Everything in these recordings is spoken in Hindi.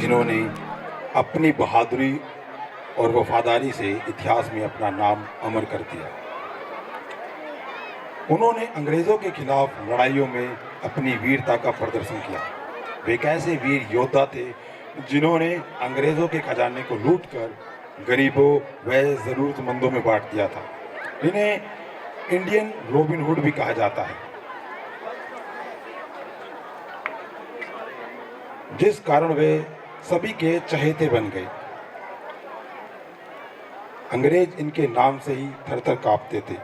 जिन्होंने अपनी बहादुरी और वफादारी से इतिहास में अपना नाम अमर कर दिया। उन्होंने अंग्रेज़ों के खिलाफ लड़ाइयों में अपनी वीरता का प्रदर्शन किया। वे एक ऐसे वीर योद्धा थे जिन्होंने अंग्रेज़ों के खजाने को लूटकर गरीबों व ज़रूरतमंदों में बांट दिया था। इन्हें इंडियन रॉबिन हुड भी कहा जाता है, जिस कारण वे सभी के चहेते बन गए। अंग्रेज इनके नाम से ही थर-थर कांपते थे।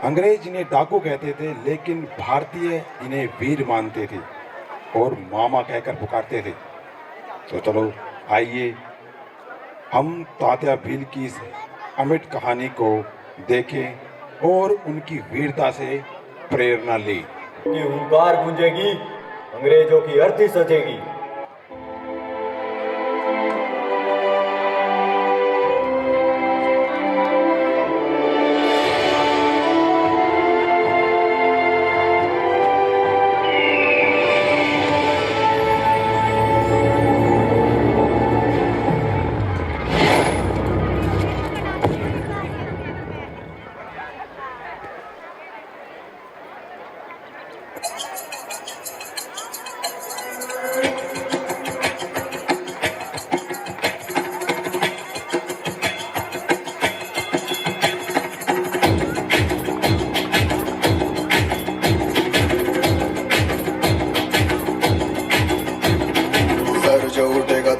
अंग्रेज इन्हें डाकू कहते थे, लेकिन भारतीय इन्हें वीर मानते थे और मामा कहकर पुकारते थे। तो चलो आइए हम तात्या भील की इस अमिट कहानी को देखें और उनकी वीरता से प्रेरणा लें। की हुंकार गूंजेगी, अंग्रेजों की अर्थी सजेगी।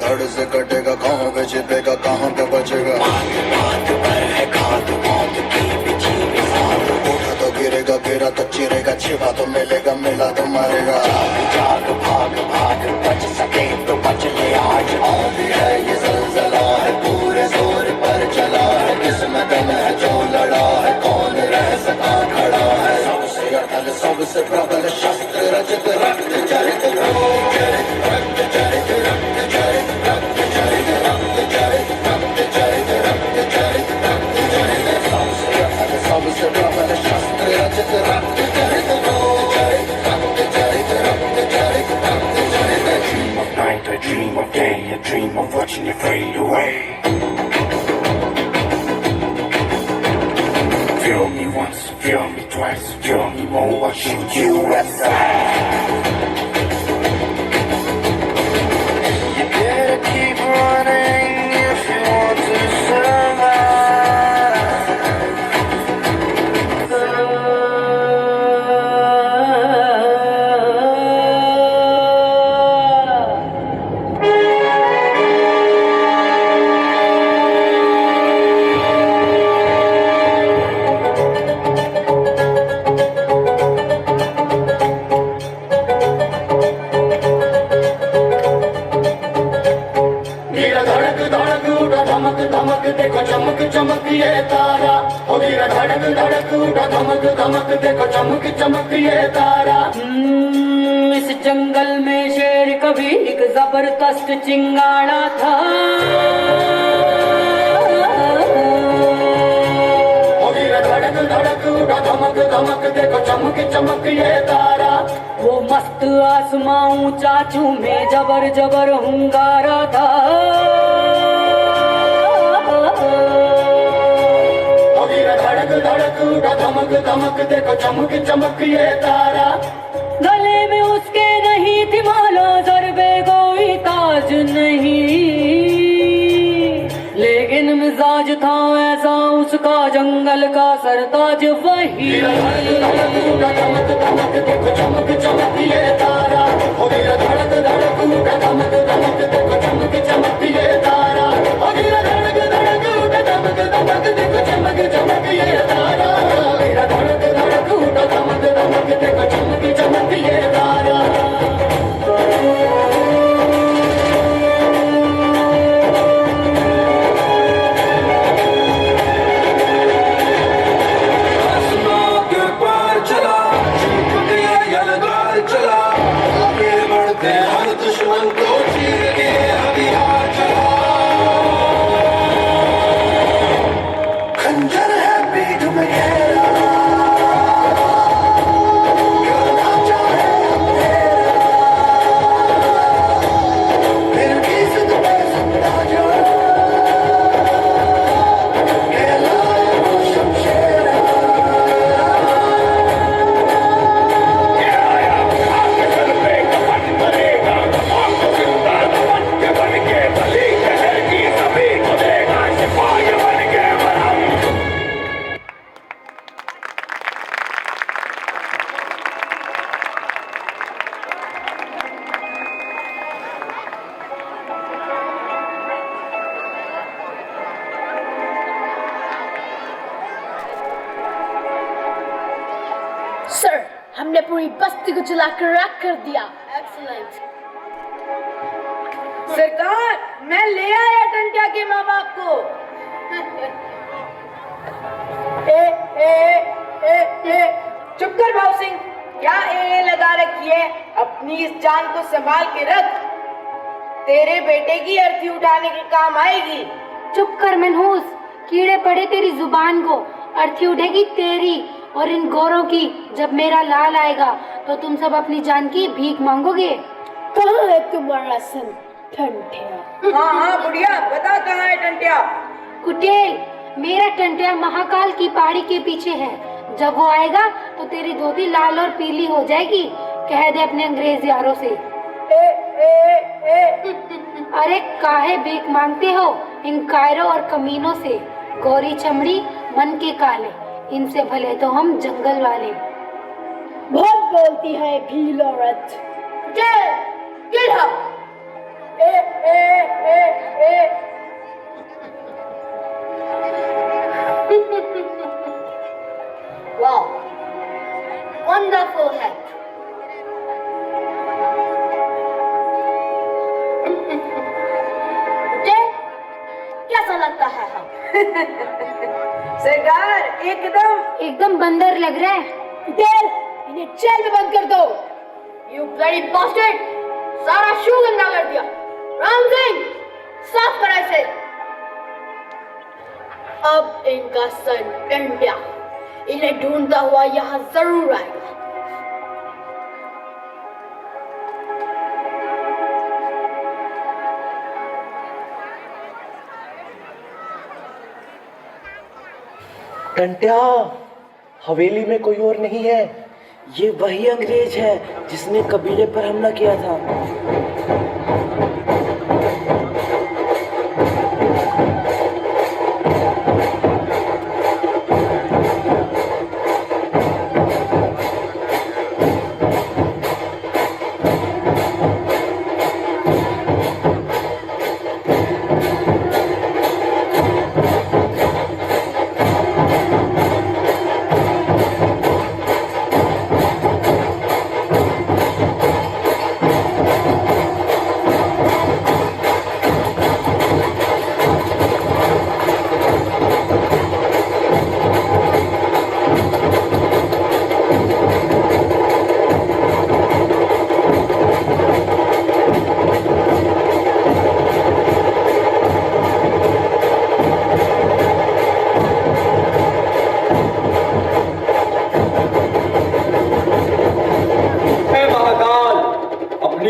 धड़ से कटेगा, कहाँ पे छिपेगा, कहाँ पे बचेगा। उठा तो गिरेगा, गिरा तो चिरेगा, छिपा तो मिलेगा, मिला तो मारेगा। जाग भाग भाग बच सके तो बच ले आज। आंधी है ये ज़लज़ला है, पूरे जोर पर चला है। किस्मत में है जो लड़ा है, कौन रह सका खड़ा है। सबसे अटल सबसे प्रबल शस्त्र रचित रक्त चरित रक्त चरित रक्त चरित रक्त चरित रक्त चरित रक्त चरित रक्त चरित रक्त चरित सबसे अटल सबसे प्रबल शस्त्र रचित रक्त चरित रक्त चरित रक्त चरित रक्त चरित। I dream of night, I dream of day, I dream of watching you fade away. Feel me once, feel me twice, feel me more, I'll shoot you aside. You better keep running if you want to survive. धमक देखो चमक चमक ये तारा, ओ वीरा धड़क धड़क उठा धमक धमक देखो चमक चमक ये तारा। इस जंगल में शेर कभी एक जबरदस्त चिंगाड़ा था। ओ वीरा धड़क धड़क उठा धमक धमक देखो चमक चमक ये तारा। वो मस्त आसमां ऊंचा चूमे जबर जबर हुंगारा था। धड़क धड़क उठा धमक धमक देखो चमक चमक ये तारा। गले में उसके नहीं थी माला, ज़र्बे कोई ताज नहीं, लेकिन मिजाज था ऐसा उसका जंगल का सरताज वही। धड़क उठा धमक धमक देखो चमक चमक ये तारा। ओ वीरा धड़क धड़क उठा धमक धमक देखो चमक चमक ये तारा। ओ वीरा धड़क धड़क उठा धमक धमक देखो चमक चमक ये तारा। वीरा धड़क धड़क उठा धमक धमक देखो चमक चमक ये तारा। आसमां के पार चला हमने पूरी बस्ती को जलाकर राख कर दिया। एक्सीलेंट। सरकार, मैं ले आया टंटिया के माँ बाप को। चुप कर भाव सिंह, क्या लगा रखी है? अपनी इस जान को संभाल के रख, तेरे बेटे की अर्थी उठाने के काम आएगी। चुप कर मनहूस, कीड़े पड़े तेरी जुबान को। अर्थी उठेगी तेरी और इन गोरों की। जब मेरा लाल आएगा तो तुम सब अपनी जान की भीख मांगोगे। कहाँ है तुम्हारा सन टंटिया? हाँ बुढ़िया, बता कहाँ है टंटिया? कुटेल, मेरा टंटिया महाकाल की पहाड़ी के पीछे है। जब वो आएगा तो तेरी धोती लाल और पीली हो जाएगी। कह दे अपने अंग्रेज यारों से। अरे काहे भीख मांगते हो इन कायरों और कमीनों से? गोरी चमड़ी, मन के काले, इनसे भले तो हम जंगल वाले। बहुत बोलती है भील औरत। किल हम। वाह, वंडरफुल है। कैसा लगता है हम? सरकार, एकदम बंदर लग रहा है। कुटेल, इन्हें जेल में बंद कर दो। You bloody bastard! सारा शू गंदा कर दिया। राम सिंह, साफ करा इसे। अब इनका सन टंटिया इन्हें ढूंढता हुआ यहाँ जरूर आएगा। टंटिया, हवेली में कोई और नहीं है। ये वही अंग्रेज है जिसने कबीले पर हमला किया था।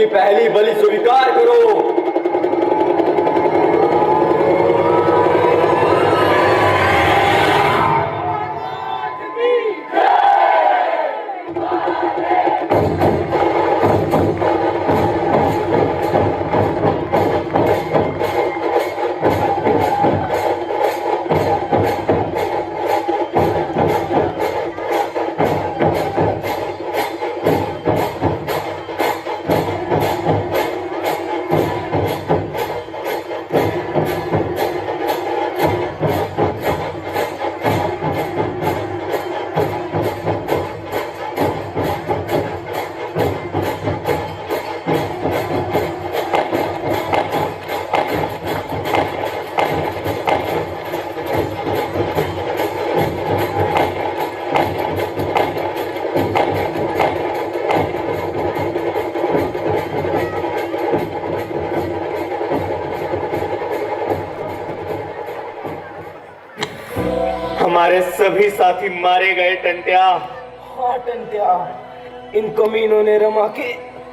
पहली बलि स्वीकार करो। हमारे सभी साथी मारे गए टंटिया। हाँ टंटिया, इन कमीनों ने रमा के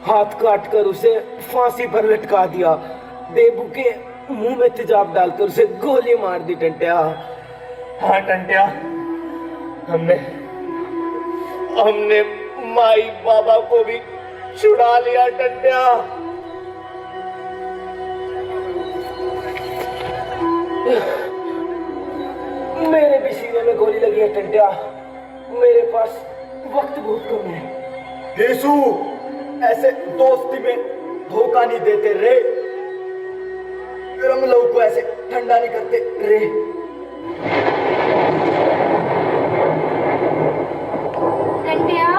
हाथ काट कर उसे फांसी पर लटका दिया। देबू के मुंह में तेजाब डालकर उसे गोली मार दी टंटिया। हाँ टंटिया, हमने माई बाबा को भी छुड़ा लिया टंटिया। मेरे भी सीने में गोली लगी है टंटिया। मेरे पास वक्त बहुत कम है। यीशु, ऐसे दोस्ती में धोखा नहीं देते रे। हम लोग को ऐसे ठंडा नहीं करते रे। टंटिया,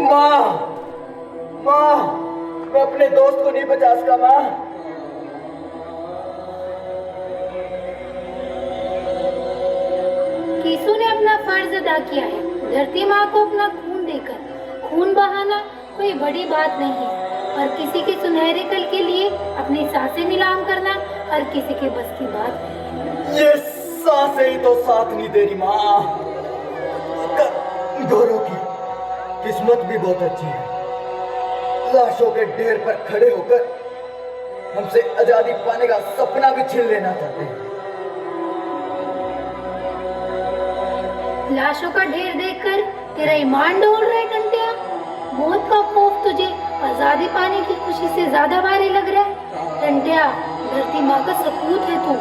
माँ, माँ, मैं अपने दोस्त को नहीं बचा सका माँ। कीसू ने अपना फर्ज अदा किया है। धरती माँ को अपना खून देकर खून बहाना कोई बड़ी बात नहीं है, और किसी के सुनहरे कल के लिए अपनी सांसें नीलाम करना हर किसी के बस की बात है। ये सांसें ही तो साथ नहीं दे रही माँ। गौरव की किस्मत भी बहुत अच्छी है। लाशों के ढेर पर खड़े होकर हमसे आजादी पाने का सपना भी छीन लेना चाहते हैं। लाशों का ढेर देखकर तेरा ईमान डोल रहा है टंटिया। मौत का खौफ तुझे आजादी पाने की खुशी से ज्यादा भारी लग रहा है। टंटिया, धरती माँ का सपूत है तू।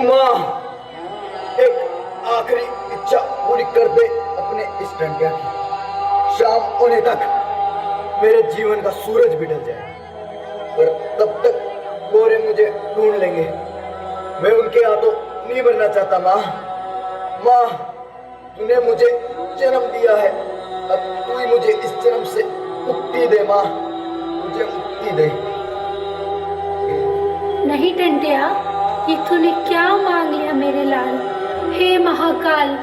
माँ, एक आखिरी इच्छा पूरी कर दे अपने इस टंटिया की। शाम होने तक मेरे जीवन का सूरज भी ढल जाए, पर तब तक गोरे मुझे ढूंढ लेंगे। मैं उनके हाथों नहीं मरना चाहता माँ। माँ, तूने मुझे जन्म दिया है, अब तू ही मुझे इस जन्म से मुक्ति दे माँ, मुझे मुक्ति दे। नहीं टंटिया, ये तूने क्या मांग लिया मेरे लाल। हे महाकाल,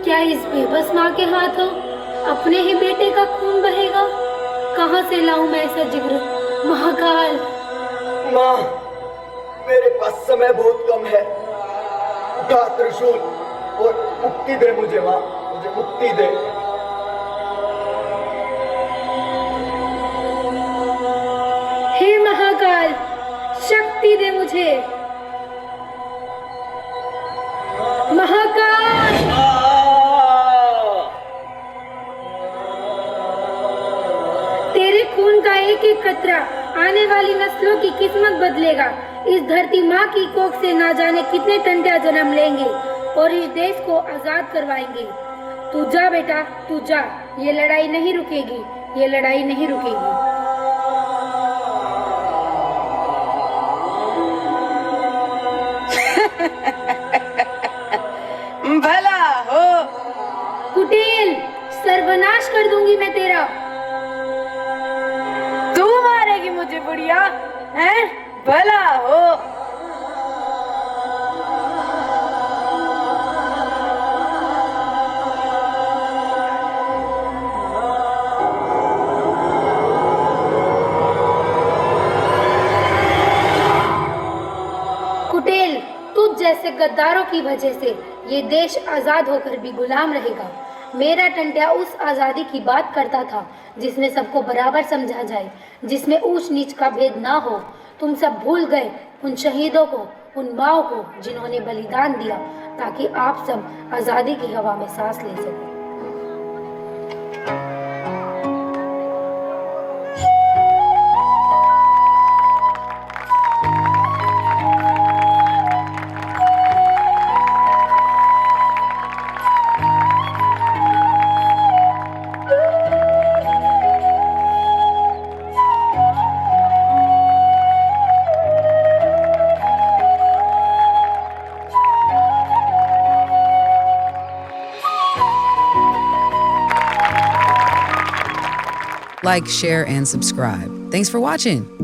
क्या इस बेबस माँ के हाथों अपने ही बेटे का खून बहेगा? कहाँ से लाऊं मैं ऐसा जिगर? महाकाल। माँ, मेरे पास समय बहुत कम है। उठा त्रिशूल और मुक्ति दे मुझे माँ, मुझे मुक्ति दे। हे महाकाल, शक्ति दे मुझे। महाकाल। तेरे खून का एक एक कतरा आने वाली नस्लों की किस्मत बदलेगा। इस धरती माँ की कोख से ना जाने कितने टंटिया जन्म लेंगे और इस देश को आजाद करवाएंगे। तू जा बेटा, तू जा। ये लड़ाई नहीं रुकेगी, ये लड़ाई नहीं रुकेगी। भला हो। कुटिल, सर्वनाश कर दूंगी मैं तेरा। तू मारेगी मुझे बुढ़िया, हैं? भला हो। कुटिल, तुझ जैसे गद्दारों की वजह से ये देश आजाद होकर भी गुलाम रहेगा। मेरा टंटिया उस आजादी की बात करता था जिसमें सबको बराबर समझा जाए, जिसमें ऊंच नीच का भेद ना हो। तुम सब भूल गए उन शहीदों को, उन माओ को जिन्होंने बलिदान दिया ताकि आप सब आजादी की हवा में सांस ले सकें। Like, share, and subscribe. Thanks for watching.